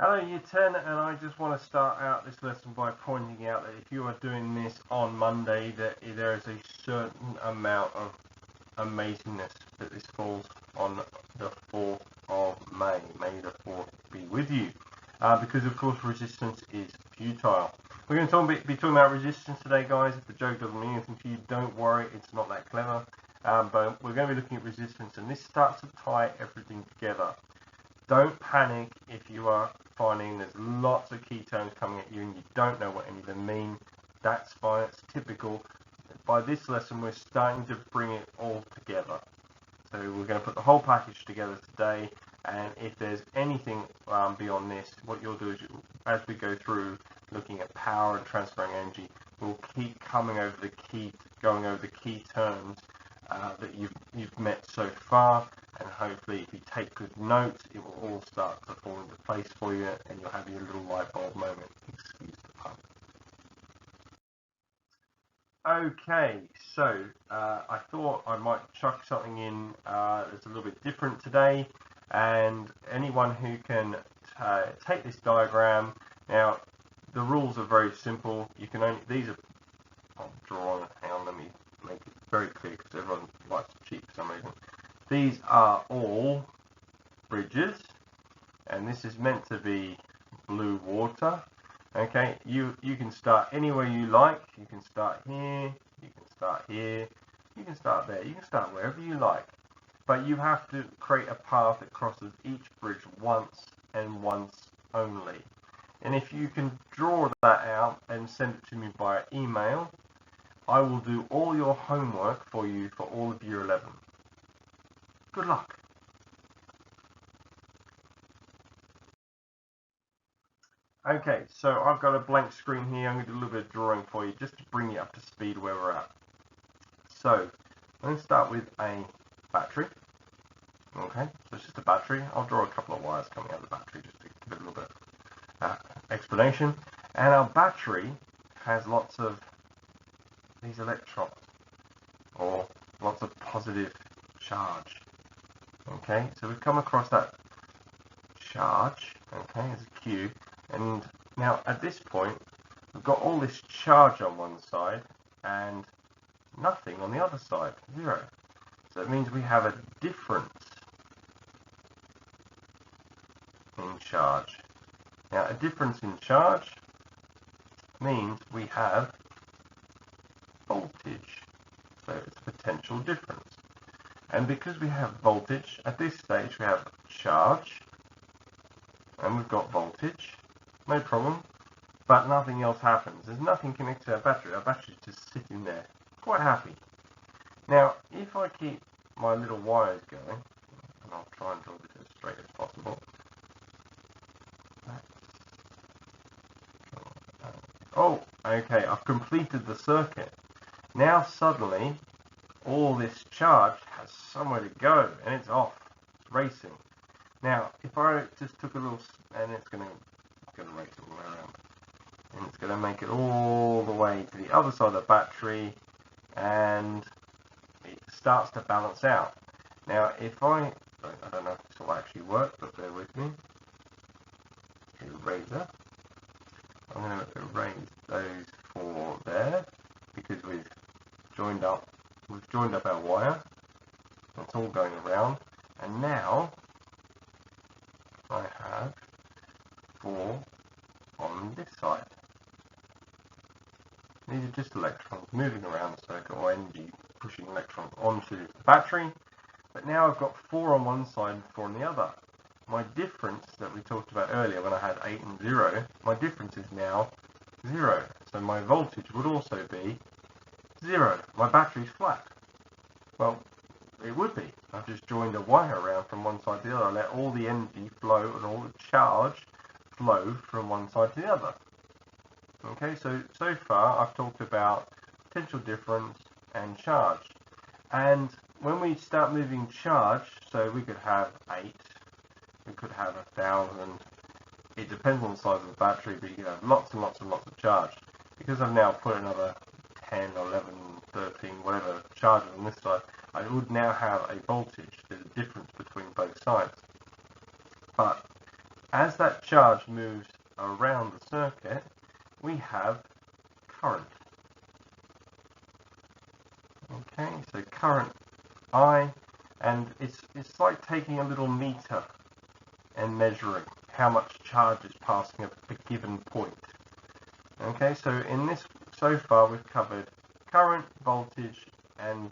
Hello Year 10, and I just want to start out this lesson by pointing out that if you are doing this on Monday, that there is a certain amount of amazingness that this falls on the 4th of May. May the 4th be with you. Because of course resistance is futile. We're going to be talking about resistance today, guys. If the joke doesn't mean anything to you, don't worry, it's not that clever. But we're going to be looking at resistance, and this starts to tie everything together. Don't panic if you are finding there's lots of key terms coming at you and you don't know what any of them mean. That's fine, it's typical. By this lesson we're starting to bring it all together. So we're going to put the whole package together today, and if there's anything beyond this, what you'll do is, as we go through looking at power and transferring energy, we'll keep going over the key terms that you've met so far, and hopefully if you take good notes it will all start to fall into place for you and you'll have your little light bulb moment. Excuse the pun. Okay, so I thought I might chuck something in that's a little bit different today, and anyone who can take this diagram. Now the rules are very simple. You can only, these are, I'll draw on, hang on, let me make it very clear because everyone likes to cheat for some reason. These are all bridges, and this is meant to be blue water. Okay, you can start anywhere you like. You can start here, you can start here, you can start there, you can start wherever you like. But you have to create a path that crosses each bridge once and once only. And if you can draw that out and send it to me via email, I will do all your homework for you for all of year 11. Good luck. Okay, so I've got a blank screen here. I'm going to do a little bit of drawing for you just to bring you up to speed where we're at. So I'm going to start with a battery. Okay, so it's just a battery. I'll draw a couple of wires coming out of the battery just to give it a little bit of explanation. And our battery has lots of these electrons, or lots of positive charge. Okay, so we've come across that charge, okay, as a Q, and now at this point we've got all this charge on one side and nothing on the other side, 0. So it means we have a difference in charge. Now a difference in charge means we have voltage, so it's a potential difference. And because we have voltage, at this stage we have charge, and we've got voltage, no problem, but nothing else happens. There's nothing connected to our battery. Our battery's just sitting there, quite happy. Now, if I keep my little wires going, and I'll try and draw this as straight as possible. Oh, okay, I've completed the circuit. Now suddenly, all this charge has somewhere to go, and it's off. It's racing. Now, if I just took a little, and it's going to race all the way around, and it's going to make it all the way to the other side of the battery, and it starts to balance out. Now, if I don't know if this will actually work, but bear with me. Eraser. I'm going to erase those 4 there because we've joined up our wire. It's all going around, and now I have 4 on this side. These are just electrons moving around the circuit, or energy pushing electrons onto the battery. But now I've got 4 on one side and 4 on the other. My difference that we talked about earlier when I had 8 and 0, my difference is now 0. So my voltage would also be 0. My battery's flat. Well, it would be. I've just joined a wire around from one side to the other. I let all the energy flow and all the charge flow from one side to the other. Okay, so far I've talked about potential difference and charge. And when we start moving charge, so we could have 8, we could have 1,000. It depends on the size of the battery, but you can have lots and lots and lots of charge. Because I've now put another 10, 11, 13, whatever charges on this side, I would now have a voltage. There's a difference between both sides. But as that charge moves around the circuit, we have current. Okay, so current I, and it's like taking a little meter and measuring how much charge is passing a given point. Okay, so in this, so far we've covered current, voltage, and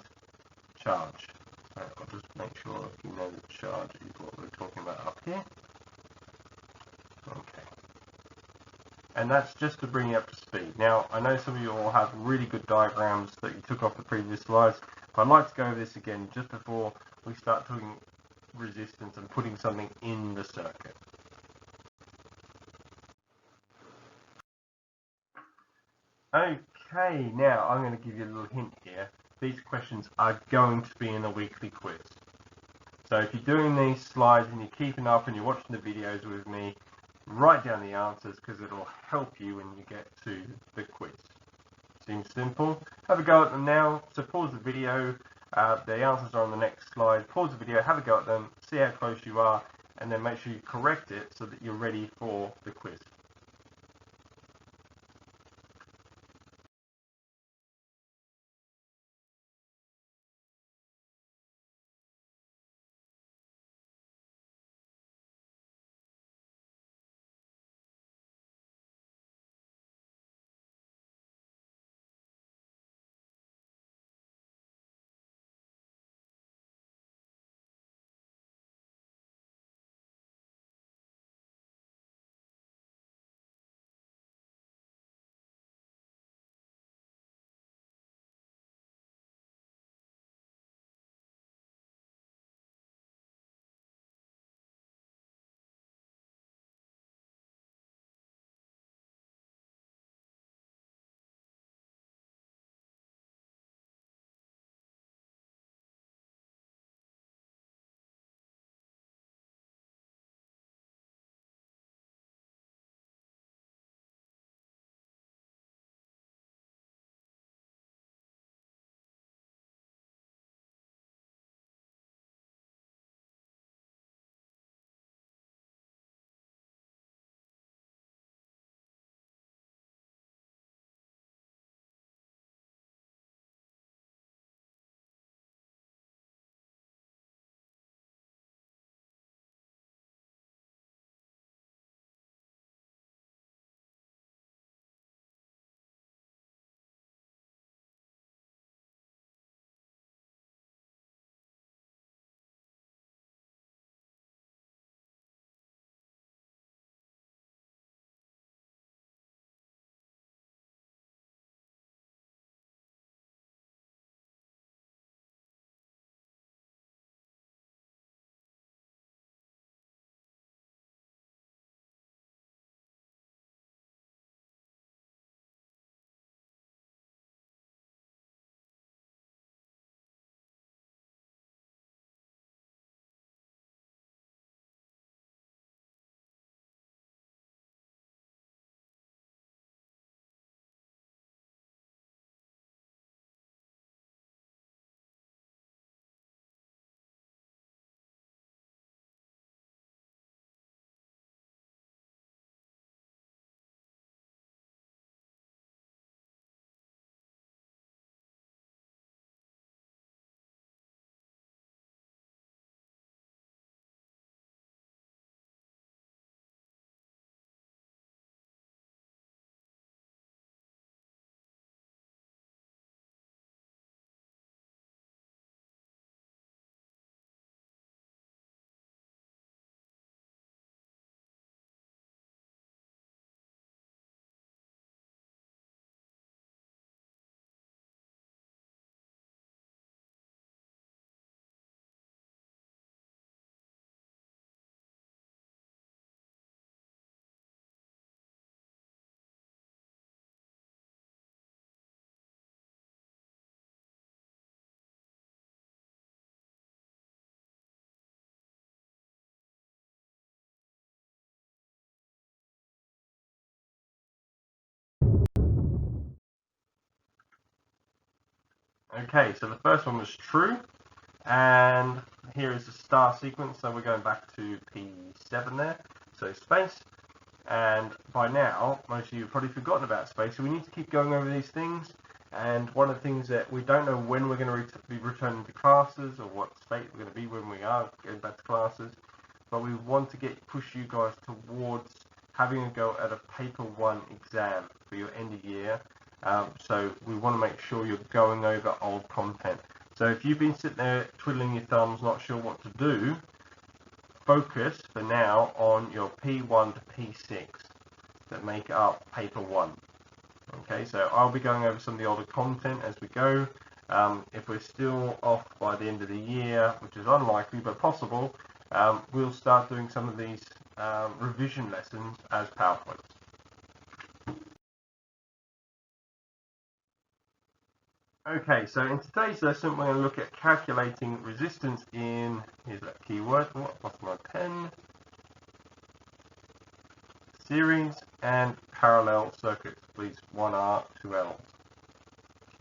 charge. So I'll just make sure you know that charge is what we're talking about up here. Okay. And that's just to bring you up to speed. Now, I know some of you all have really good diagrams that you took off the previous slides, but I'd like to go over this again just before we start talking resistance and putting something in the circuit. Okay, now I'm going to give you a little hint here. These questions are going to be in a weekly quiz. So if you're doing these slides and you're keeping up and you're watching the videos with me, write down the answers because it'll help you when you get to the quiz. Seems simple. Have a go at them now. So pause the video. The answers are on the next slide. Pause the video, have a go at them, see how close you are, and then make sure you correct it so that you're ready for the quiz. Okay, so the first one was true, and here is the star sequence, so we're going back to P7 there. so space. And by now, most of you have probably forgotten about space, so we need to keep going over these things. And one of the things that we don't know when we're going to be returning to classes, or what state we're going to be when we are going back to classes, but we want to push you guys towards having a go at a paper 1 exam for your end of year. So we want to make sure you're going over old content. So if you've been sitting there twiddling your thumbs, not sure what to do, focus for now on your P1 to P6 that make up paper 1. Okay, so I'll be going over some of the older content as we go. If we're still off by the end of the year, which is unlikely but possible, we'll start doing some of these revision lessons as PowerPoints. Okay, so in today's lesson, we're going to look at calculating resistance in, here's that keyword, what's my pen, series and parallel circuits, please, 1R, 2L,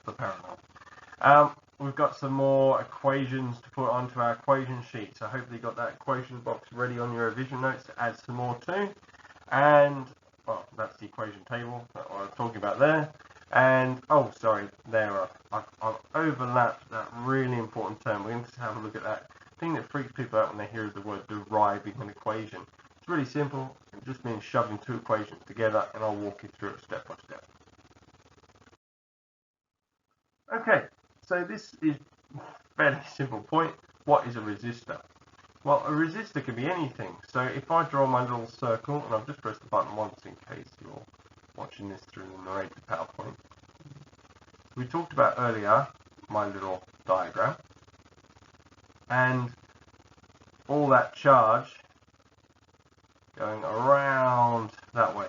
for parallel. We've got some more equations to put onto our equation sheet, so hopefully you got that equation box ready on your revision notes to add some more to. And, well, that's the equation table that I was talking about there. And, oh, sorry, there, I've overlapped that really important term. We're going to have a look at that thing that freaks people out when they hear the word deriving an equation. It's really simple. It just means shoving two equations together, and I'll walk you through it step by step. Okay, so this is a fairly simple point. What is a resistor? Well, a resistor can be anything. So if I draw my little circle, and I've just pressed the button once in case you're watching this through the narrated PowerPoint. We talked about earlier my little diagram, and all that charge going around that way.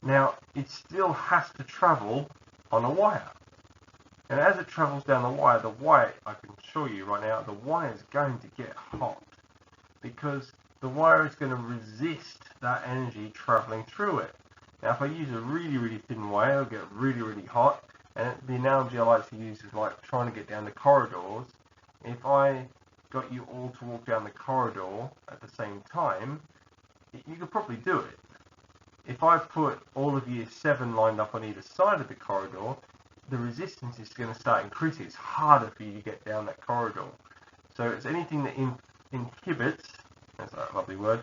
Now, it still has to travel on a wire. And as it travels down the wire, I can show you right now, the wire is going to get hot because the wire is going to resist that energy traveling through it. Now, if I use a really, really thin wire, it'll get really, really hot. And the analogy I like to use is like trying to get down the corridors. If I got you all to walk down the corridor at the same time, you could probably do it. If I put all of year 7 lined up on either side of the corridor, the resistance is going to start increasing. It's harder for you to get down that corridor. So it's anything that inhibits, that's that lovely word,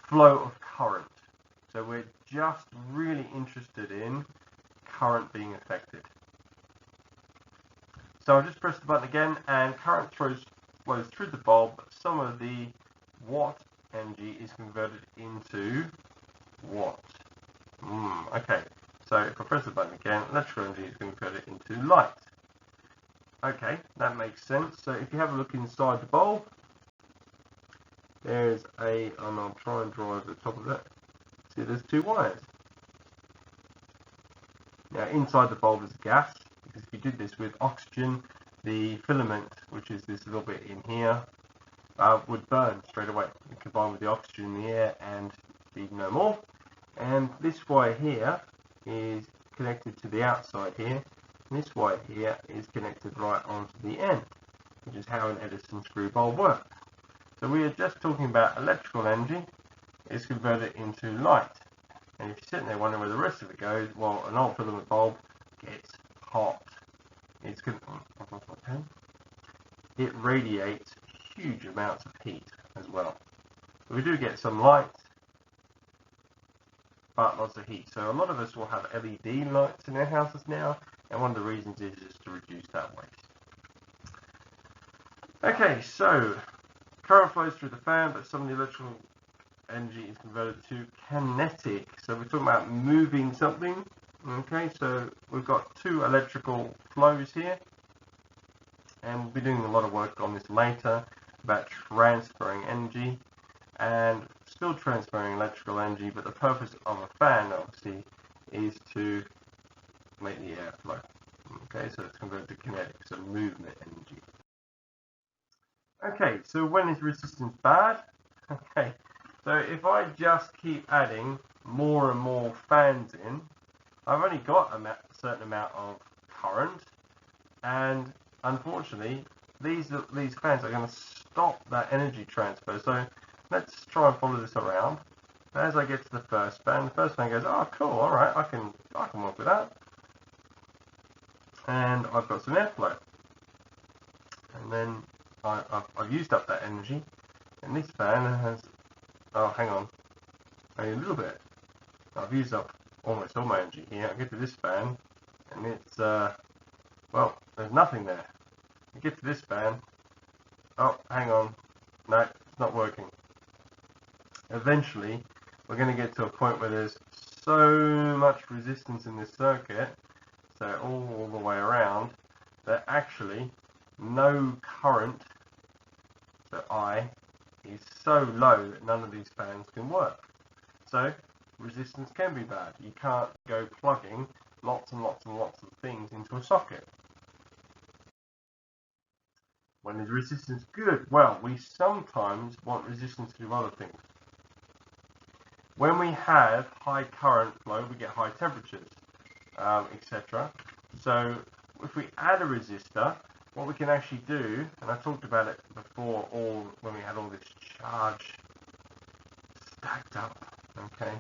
flow of current. So we're just really interested in current being affected. So I'll just press the button again, and current flows through the bulb, but some of the watt energy is converted into watt. Okay, so if I press the button again, electrical energy is converted into light. Okay, that makes sense. So if you have a look inside the bulb, there's and I'll try and draw over the top of that. See, there's 2 wires. Now, inside the bulb is gas, because if you did this with oxygen, the filament, which is this little bit in here, would burn straight away. It combine with the oxygen in the air and be no more. And this wire here is connected to the outside here, and this wire here is connected right onto the end, which is how an Edison screw bulb works. So we are just talking about electrical energy is converted into light. And if you're sitting there wondering where the rest of it goes, well, an old filament bulb gets hot. It radiates huge amounts of heat as well. So we do get some light, but lots of heat. So a lot of us will have LED lights in their houses now, and one of the reasons is just to reduce that waste. Okay, so current flows through the fan, but some of the electrical energy is converted to kinetic. So we're talking about moving something. Okay, so we've got 2 electrical flows here, and we'll be doing a lot of work on this later about transferring energy and still transferring electrical energy, but the purpose of a fan obviously is to make the air flow. Okay, so it's converted to kinetic, so movement energy. Okay, so when is resistance bad? Okay, so if I just keep adding more and more fans in, I've only got a certain amount of current, and unfortunately these fans are going to stop that energy transfer. So let's try and follow this around. As I get to the first fan goes, oh cool, alright, I can work with that. And I've got some airflow. And then I've used up that energy. And this fan has, oh hang on, only a little bit. I've used up almost all my energy here. I get to this fan, and it's, well, there's nothing there. I get to this fan, oh, hang on, no, it's not working. Eventually, we're going to get to a point where there's so much resistance in this circuit, so all the way around, that actually no current, so I, is so low that none of these fans can work. So resistance can be bad. You can't go plugging lots and lots and lots of things into a socket. When is resistance good? Well, we sometimes want resistance to do other things. When we have high current flow, we get high temperatures, etc. So if we add a resistor, what we can actually do, and I talked about it before, when we had all this charge stacked up, okay,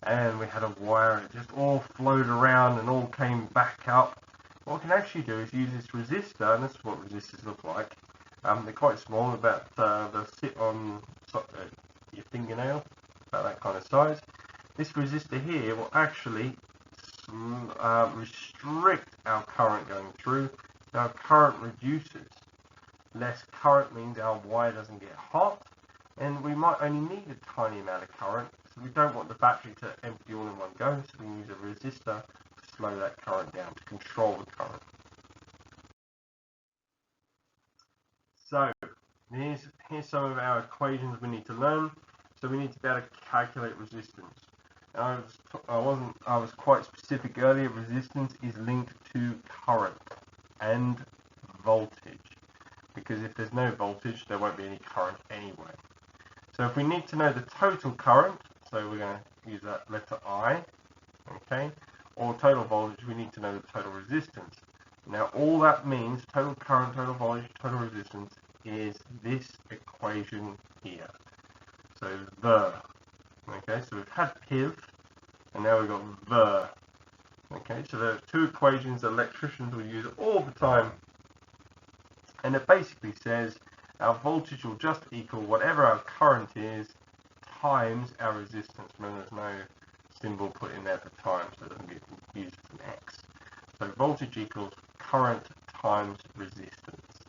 and we had a wire, it just all flowed around and all came back up. What we can actually do is use this resistor, and this is what resistors look like. They're quite small, about they'll sit on your fingernail, about that kind of size. This resistor here will actually restrict our current going through. So our current reduces. Less current means our wire doesn't get hot, and we might only need a tiny amount of current, so we don't want the battery to empty all in one go, so we use a resistor to slow that current down, to control the current. So here's some of our equations we need to learn. So we need to be able to calculate resistance. I was quite specific earlier. Resistance is linked to current and voltage, because if there's no voltage, there won't be any current anyway. So if we need to know the total current, so we're going to use that letter I, okay, or total voltage, we need to know the total resistance. Now all that means, total current, total voltage, total resistance, is this equation here. So okay, so we've had PIV, and now we've got the. Okay, so there are two equations that electricians will use all the time. And it basically says our voltage will just equal whatever our current is times our resistance. Remember, there's no symbol put in there for time, so it doesn't get confused with an X. So voltage equals current times resistance.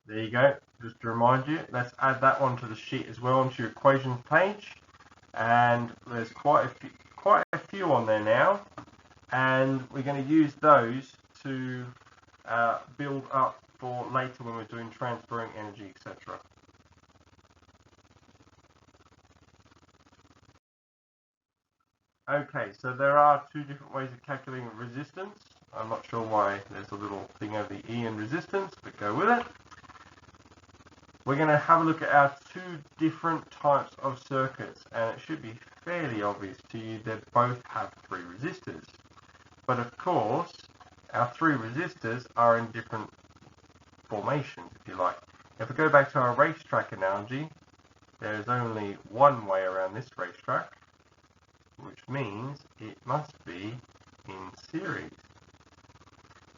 There you go. Just to remind you, let's add that one to the sheet as well, onto your equations page. And there's quite a few on there now, and we're going to use those to build up for later when we're doing transferring energy, etc. Okay, so there are two different ways of calculating resistance. I'm not sure why there's a little thing over the E in resistance, but go with it. We're going to have a look at our two different types of circuits, and it should be fairly obvious to you that both have three resistors. But of course, our three resistors are in different formations, if you like. If we go back to our racetrack analogy, there's only one way around this racetrack, which means it must be in series.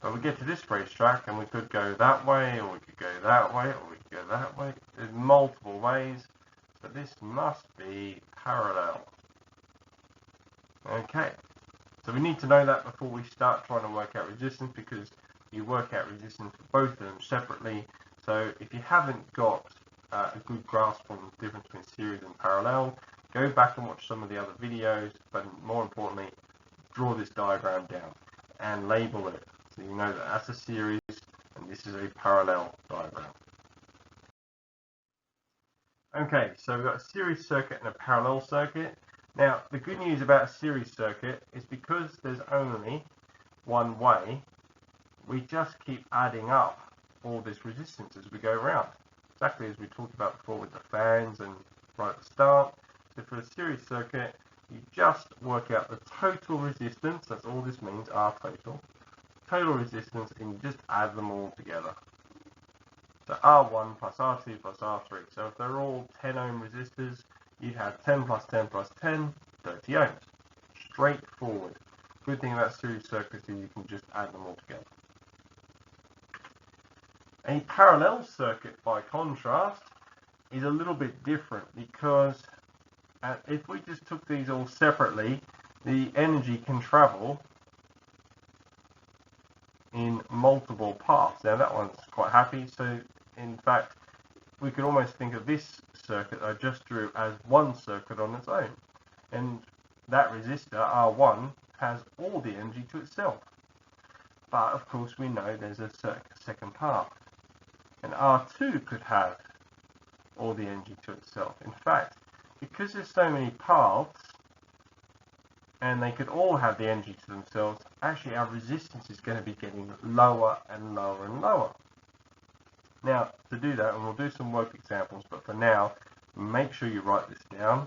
But we get to this racetrack and we could go that way, or we could go that way, or we could go that way. There's multiple ways, but this must be parallel. Okay, so we need to know that before we start trying to work out resistance, because you work out resistance for both of them separately. So if you haven't got a good grasp on the difference between series and parallel, go back and watch some of the other videos, but more importantly, draw this diagram down and label it, so you know that that's a series and this is a parallel diagram. Okay, so we've got a series circuit and a parallel circuit. Now, the good news about a series circuit is because there's only one way, we just keep adding up all this resistance as we go around. Exactly as we talked about before with the fans and right at the start. So for a series circuit, you just work out the total resistance, that's all this means, R total resistance, and you just add them all together. So R1 plus R2 plus R3. So if they're all 10 ohm resistors, you'd have 10 plus 10 plus 10, 30 ohms. Straightforward. Good thing about series circuits is you can just add them all together. A parallel circuit, by contrast, is a little bit different because if we just took these all separately, the energy can travel in multiple paths. Now that one's quite happy, so in fact we could almost think of this circuit I just drew as one circuit on its own, and that resistor R1 has all the energy to itself, but of course we know there's a second path, and R2 could have all the energy to itself. In fact, because there's so many paths and they could all have the energy to themselves, actually our resistance is going to be getting lower and lower and lower. Now, to do that, and we'll do some work examples, but for now, make sure you write this down.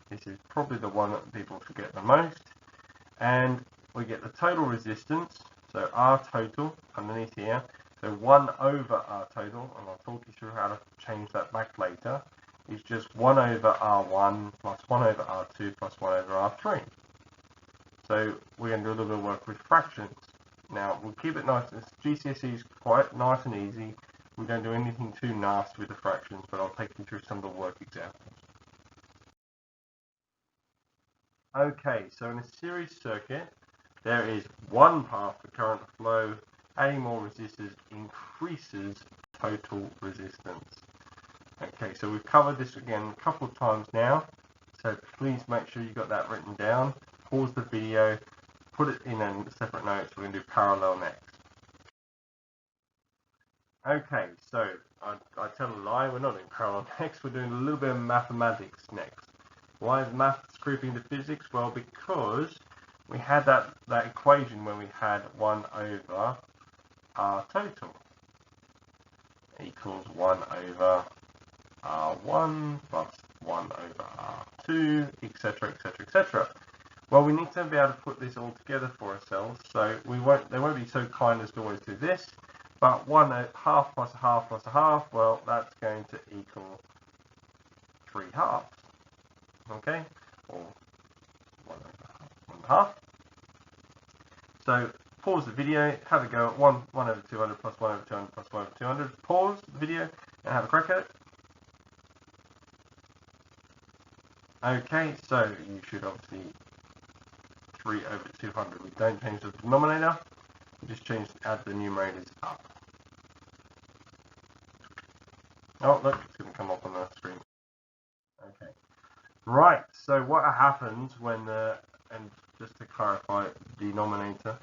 This is probably the one that people forget the most. And we get the total resistance, so R total underneath here, so 1 over R total, and I'll talk you through how to change that back later, is just 1 over R1 plus 1 over R2 plus 1 over R3. So we're going to do a little bit of work with fractions. Now, we'll keep it nice. GCSE is quite nice and easy. We don't do anything too nasty with the fractions, but I'll take you through some of the work examples. Okay, so in a series circuit, there is one path for current flow. Adding more resistors increases total resistance. Okay, so we've covered this again a couple of times now, so please make sure you got that written down. Pause the video, put it in a separate notes. We're going to do parallel next. Okay, so I tell a lie, we're not doing parallel next, we're doing a little bit of mathematics next. Why is maths creeping into physics? Well, because we had that equation when we had 1 over R total equals 1 over R1 plus 1 over R2, etc., etc., etc. Well, we need to be able to put this all together for ourselves, so they won't be so kind as to always do this, but 1/2 plus a half plus a half, well, that's going to equal 3 halves, okay, or 1 over half. So pause the video, have a go at 1 over 200 plus 1 over 200 plus 1 over 200. Pause the video and have a crack at it. Okay, so you should obviously 3 over 200. We don't change the denominator, we just add the numerators up. Oh, look, it's going to come up on the screen. Okay. Right, so what happens when and just to clarify, denominator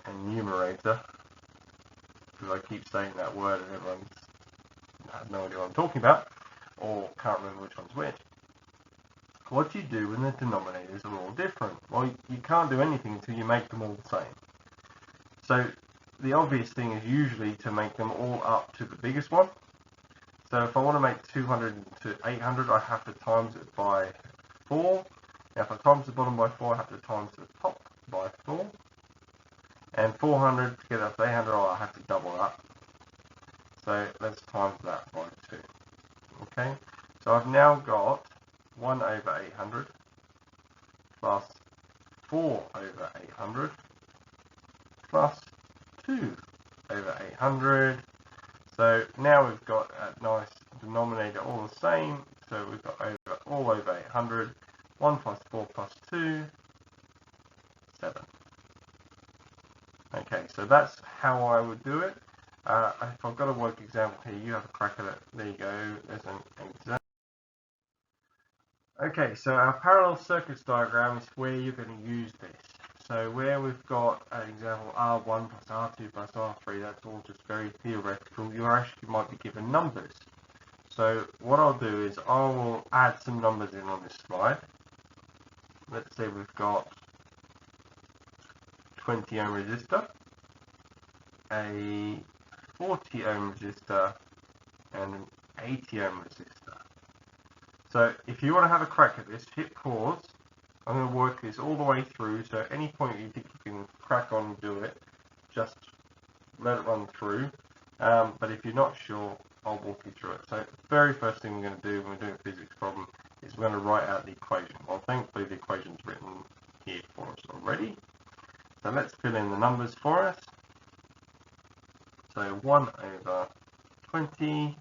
and numerator, because I keep saying that word and everyone has no idea what I'm talking about, or can't remember which one's which. What do you do when the denominators are all different? Well, you can't do anything until you make them all the same. So the obvious thing is usually to make them all up to the biggest one. So if I want to make 200 to 800, I have to times it by 4. Now if I times the bottom by 4, I have to times the top by 4. And 400 to get up to 800, I have to double up. So let's times that by 2. Okay, so I've now got 1 over 800 plus 4 over 800 plus 2 over 800. So now we've got a nice denominator all the same. So we've got all over 800. 1 plus 4 plus 2, 7. Okay, so that's how I would do it. If I've got a work example here, you have a crack at it. There you go. There's an example. Okay, so our parallel circuits diagram is where you're going to use this. So where we've got an example R1 plus R2 plus R3, that's all just very theoretical. You actually might be given numbers. So what I'll do is I will add some numbers in on this slide. Let's say we've got 20 ohm resistor, a 40 ohm resistor, and an 80 ohm resistor. So if you want to have a crack at this, hit pause. I'm going to work this all the way through, so at any point you think you can crack on and do it, just let it run through. But if you're not sure, I'll walk you through it. So the very first thing we're going to do when we're doing a physics problem is we're going to write out the equation. Well, thankfully the equation's written here for us already. So let's fill in the numbers for us. So 1 over 20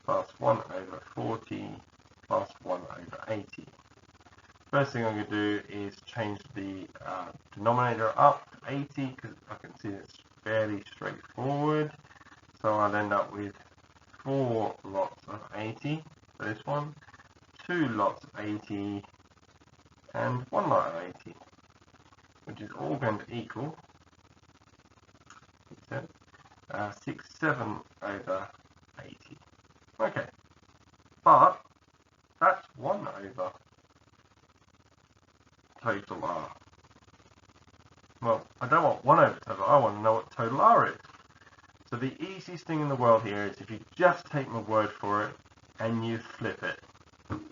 plus 1 over 40 plus 1 over 80. First thing I'm going to do is change the denominator up to 80 because I can see it's fairly straightforward. So I'll end up with 4 lots of 80 for this one, 2 lots of 80, and 1 lot of 80, which is all going to equal 67 over 80. Okay, but that's 1 over total R. Well, I don't want 1 over total R, I want to know what total R is. So the easiest thing in the world here is if you just take my word for it and you flip it.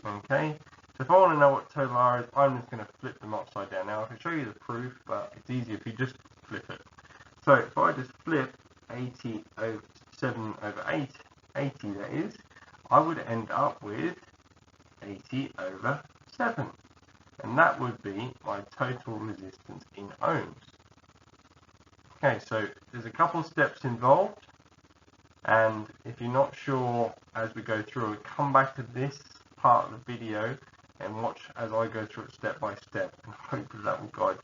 Okay? So if I want to know what total R is, I'm just going to flip them upside down. Now I can show you the proof, but it's easier if you just flip it. So if I just flip 80 over 7 over 8, 80 that is, I would end up with 80 over 7. And that would be my total resistance in ohms. Okay, so there's a couple of steps involved, and if you're not sure as we go through it, come back to this part of the video and watch as I go through it step by step, and hopefully that will guide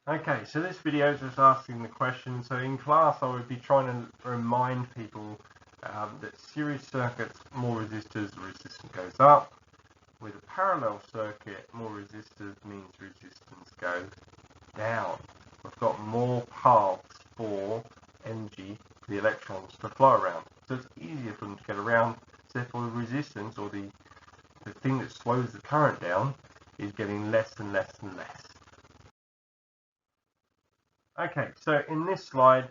you. Okay, so this video is just asking the question. So in class I would be trying to remind people that series circuits, more resistors, the resistance goes up. With a parallel circuit, more resistors means resistance goes down. We've got more paths for energy for the electrons to flow around. So it's easier for them to get around. So therefore the resistance, or the thing that slows the current down, is getting less and less and less. Okay, so in this slide,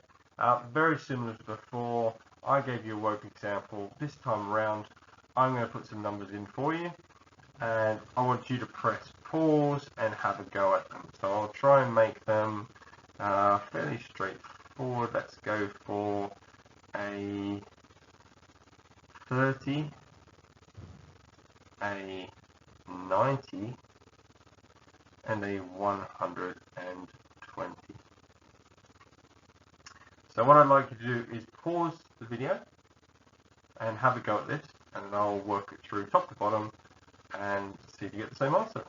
very similar to before, I gave you a work example. This time around, I'm going to put some numbers in for you, and I want you to press pause and have a go at them. So I'll try and make them fairly straightforward. Let's go for a 30, a 90, and a 120. So what I'd like you to do is pause the video and have a go at this, and then I'll work it through top to bottom and see if you get the same answer.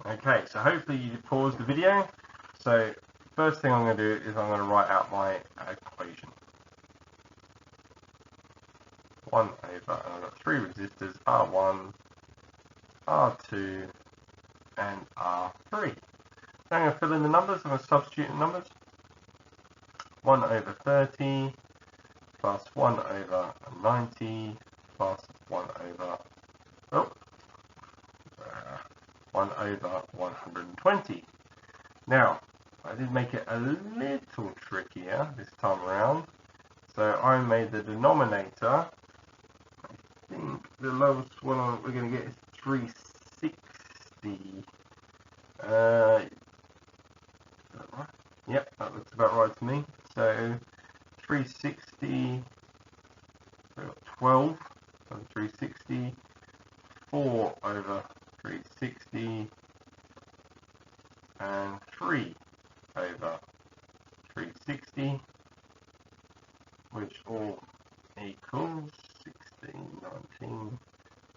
Okay, so hopefully you pause the video. So first thing I'm going to do is I'm going to write out my equation. 1 over, and I've got 3 resistors, R1, R2, and R3. So I'm going to fill in the numbers. I'm going to substitute the numbers. 1 over 30 plus 1 over 90 plus 1 over 1 over 120. Now, I did make it a little trickier this time around. So I made the denominator, I think the lowest one we're going to get is 360. Yep, that looks about right to me. So 360, we've got 12 over 360, 4 over 360, and 3 over 360, which all equals 16,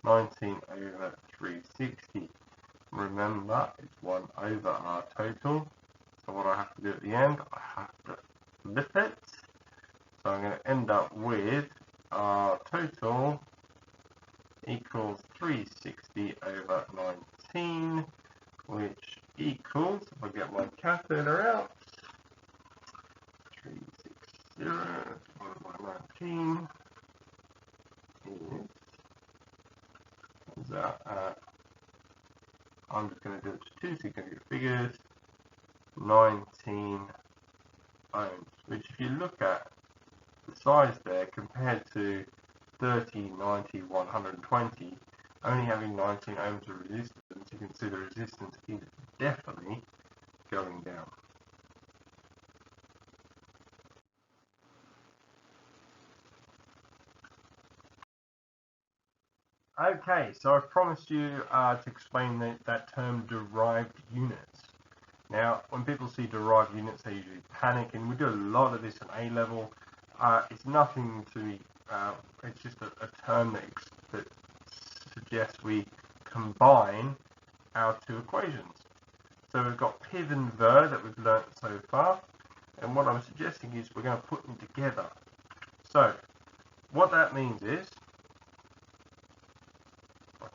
19 over 360. Remember, it's 1 over our total. So what I have to do at the end, I have to flip it. So I'm going to end up with our total equals 360 over 19, which equals, if I get my calculator out, 360 divided by 19 is I'm just going to do it to 2 so you can get figures. 19 ohms, which if you look at the size there compared to 30, 90, 120, only having 19 ohms of resistance, you can see the resistance is definitely going down. Okay, so I promised you to explain that term derived units. Now, when people see derived units, they usually panic, and we do a lot of this at A level. It's nothing to, it's just a term that suggests we combine our two equations. So we've got PIV and VER that we've learnt so far, and what I'm suggesting is we're going to put them together. So what that means is, go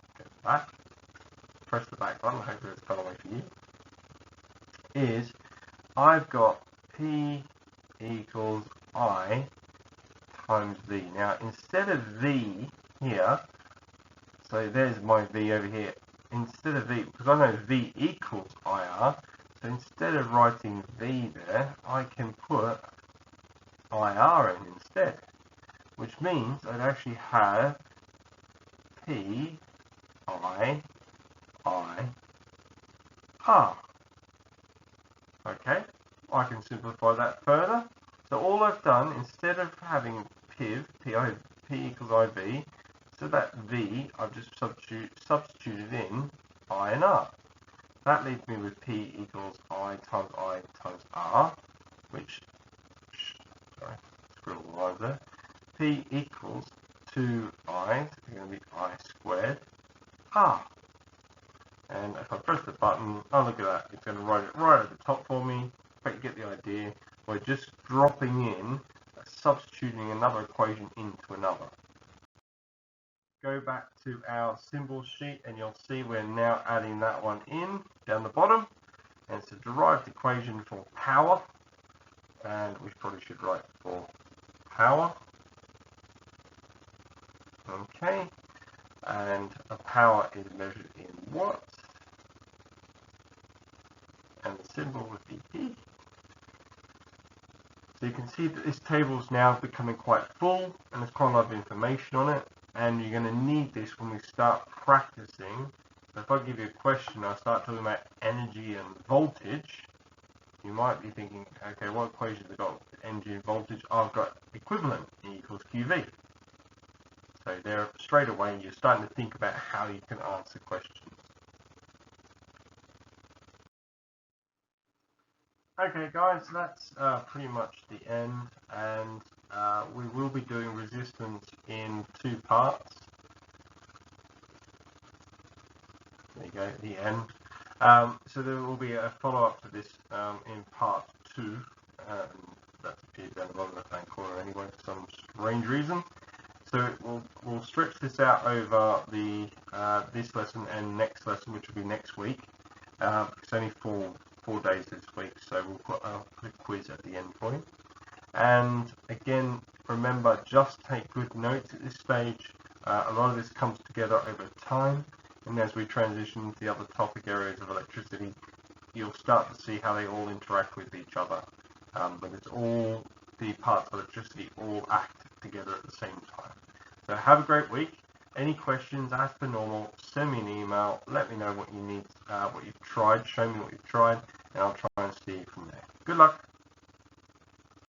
back, press the back button, hopefully it's gone away for you, is I've got P equals I times V. Now instead of V here, so there's my V over here, instead of V, because I know V equals IR, so instead of writing V there, I can put IR in instead, which means I'd actually have P I R. Okay, I can simplify that further. So all I've done, instead of having PIV, P equals IV, so that V, I've just substituted in I and R. That leaves me with P equals I times R, which, sorry, scribble the lines there. P equals 2I, so it's going to be I squared, R. And if I press the button, oh look at that, it's going to write it right at the top for me, but you get the idea. We're just dropping in, substituting another equation into another. Go back to our symbol sheet and you'll see we're now adding that one in down the bottom, and it's a derived equation for power, and we probably should write for power. Okay, and a power is measured in watts, and the symbol would be P. So you can see that this table is now becoming quite full, and there's quite a lot of information on it, and you're going to need this when we start practicing. So if I give you a question, I start talking about energy and voltage, you might be thinking, okay, what equations have got energy and voltage? I've got equivalent, E equals QV. So there, straight away, you're starting to think about how you can answer questions. Okay guys, that's pretty much the end, and we will be doing resistance in 2 parts. There you go, the end. So there will be a follow-up to this in part 2. That's appeared down the bottom left-hand corner anyway for some strange reason. So we'll stretch this out over the this lesson and next lesson, which will be next week. It's only 4 days this week, so we'll put a quiz at the end for you. And again, remember, just take good notes at this stage. A lot of this comes together over time, and as we transition to the other topic areas of electricity, you'll start to see how they all interact with each other. But it's all the parts of electricity all act together at the same time. So have a great week. Any questions, as per normal, send me an email, let me know what you need, what you've tried, show me what you've tried, and I'll try and steer you from there. Good luck.